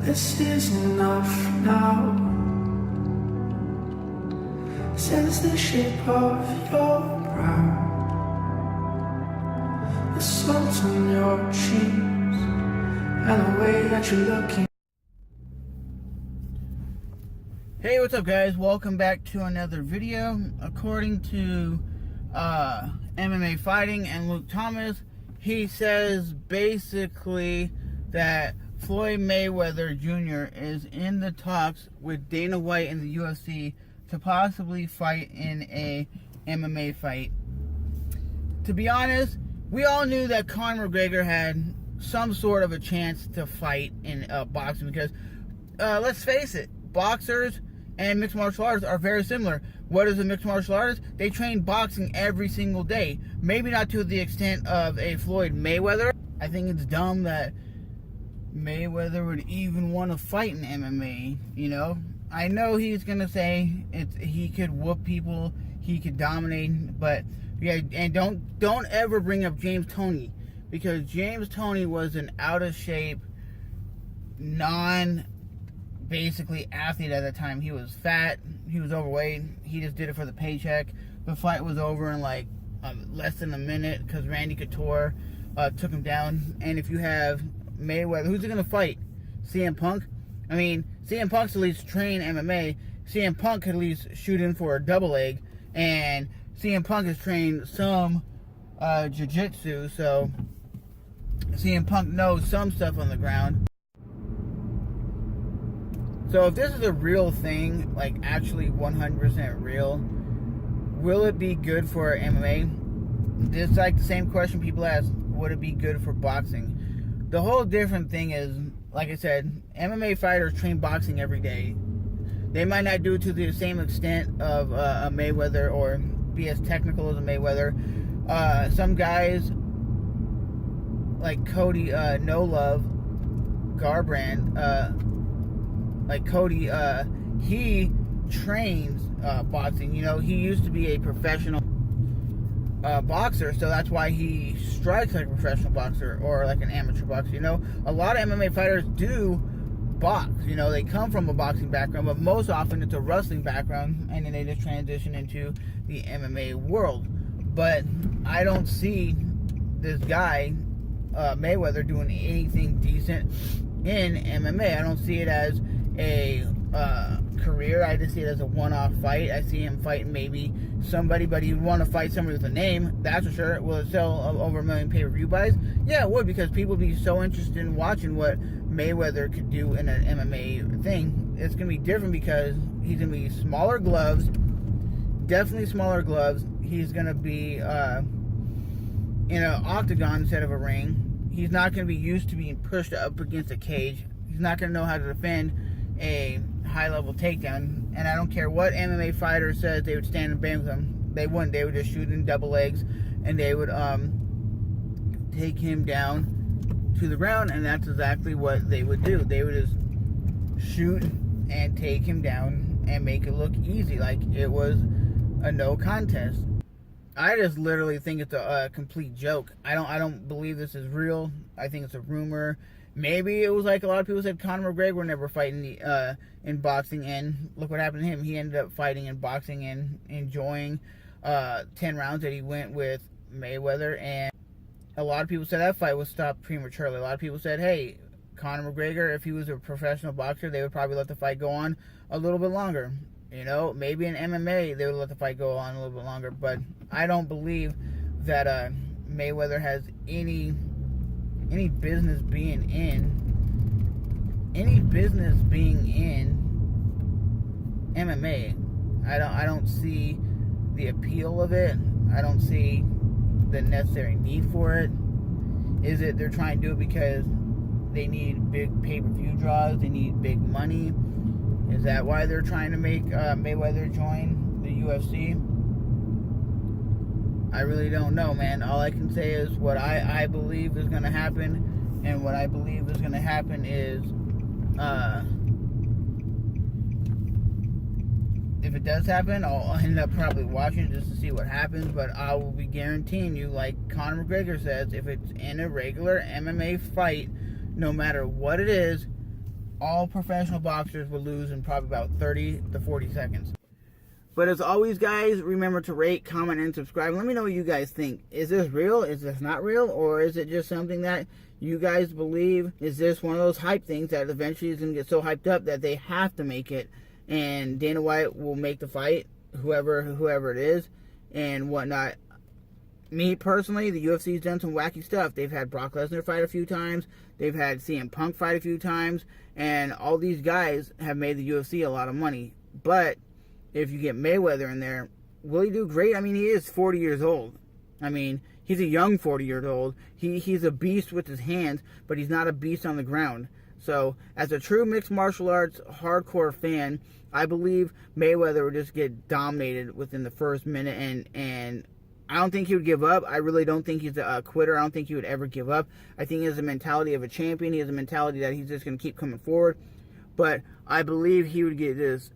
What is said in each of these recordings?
This is enough now. Sense the shape of your brow, the salt on your cheeks, and the way that you're looking. Hey, what's up, guys? Welcome back to another video. According to MMA Fighting and Luke Thomas, he says basically that Floyd Mayweather Jr. is in the talks with Dana White and the UFC to possibly fight in a MMA fight. To be honest, we all knew that Conor McGregor had some sort of a chance to fight in boxing because, let's face it, boxers and mixed martial artists are very similar. What is a mixed martial artist? They train boxing every single day. Maybe not to the extent of a Floyd Mayweather. I think it's dumb that Mayweather would even want to fight in MMA, you know? I know he's going to say he could whoop people, he could dominate, but yeah, and don't ever bring up James Toney, because James Toney was an out of shape, basically athlete at the time. He was fat, he was overweight, he just did it for the paycheck. The fight was over in like less than a minute because Randy Couture took him down. And if you have Mayweather, who's he gonna fight? CM Punk? I mean, CM Punk's at least trained MMA. CM Punk could at least shoot in for a double leg, and CM Punk has trained some jiu-jitsu, so CM Punk knows some stuff on the ground. So if this is a real thing, like actually 100% real, will it be good for MMA? It's like the same question people ask, would it be good for boxing? The whole different thing is, like I said, MMA fighters train boxing every day. They might not do it to the same extent of a Mayweather or be as technical as a Mayweather. Some guys like Cody No Love Garbrandt, like Cody, he trains boxing. You know, he used to be a professional boxer, so that's why he strikes like a professional boxer or like an amateur boxer. You know, a lot of MMA fighters do box. You know, they come from a boxing background, but most often it's a wrestling background, and then they just transition into the MMA world. But I don't see this guy Mayweather doing anything decent in MMA. I don't see it as a career. I just see it as a one-off fight. I see him fighting maybe somebody, but he'd want to fight somebody with a name, that's for sure. Will it sell over 1 million pay-per-view buys? Yeah, it would, because people would be so interested in watching what Mayweather could do in an MMA thing. It's going to be different because he's going to be smaller gloves, definitely smaller gloves. He's going to be in an octagon instead of a ring. He's not going to be used to being pushed up against a cage. He's not going to know how to defend a high-level takedown. And I don't care what MMA fighter says they would stand and bang with him. They wouldn't. They would just shoot in double legs, and they would take him down to the ground, and that's exactly what they would do. They would just shoot and take him down and make it look easy, like it was a no contest. I just literally think it's a complete joke. I don't believe this is real. I think it's a rumor. Maybe it was like a lot of people said Conor McGregor would never fight in boxing, and look what happened to him. He ended up fighting in boxing and enjoying 10 rounds that he went with Mayweather, and a lot of people said that fight was stopped prematurely. A lot of people said, hey, Conor McGregor, if he was a professional boxer, they would probably let the fight go on a little bit longer. You know, maybe in MMA they would let the fight go on a little bit longer, but I don't believe that Mayweather has any business being in MMA. I don't see the appeal of it. I don't see the necessary need for it. Is it they're trying to do it because they need big pay-per-view draws, they need big money? Is that why they're trying to make Mayweather join the UFC? I really don't know, man. All I can say is what I believe is going to happen, and what I believe is going to happen is if it does happen, I'll end up probably watching it just to see what happens, but I will be guaranteeing you, like Conor McGregor says, if it's in a regular MMA fight, no matter what it is, all professional boxers would lose in probably about 30 to 40 seconds. But as always, guys, remember to rate, comment, and subscribe. Let me know what you guys think. Is this real? Is this not real? Or is it just something that you guys believe? Is this one of those hype things that eventually is going to get so hyped up that they have to make it, and Dana White will make the fight, whoever it is, and whatnot? Me, personally, the UFC's done some wacky stuff. They've had Brock Lesnar fight a few times. They've had CM Punk fight a few times. And all these guys have made the UFC a lot of money. But if you get Mayweather in there, will he do great? I mean, he is 40 years old. I mean, he's a young 40 years old. He's a beast with his hands, but he's not a beast on the ground. So, as a true mixed martial arts hardcore fan, I believe Mayweather would just get dominated within the first minute, and I don't think he would give up. I really don't think he's a quitter. I don't think he would ever give up. I think he has a mentality of a champion. He has a mentality that he's just going to keep coming forward. But I believe he would get just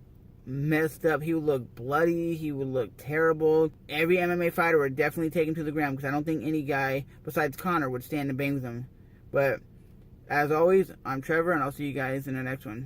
messed up. He would look bloody. He would look terrible. Every MMA fighter would definitely take him to the ground, because I don't think any guy besides Conor would stand and bang with him. But as always, I'm Trevor, and I'll see you guys in the next one.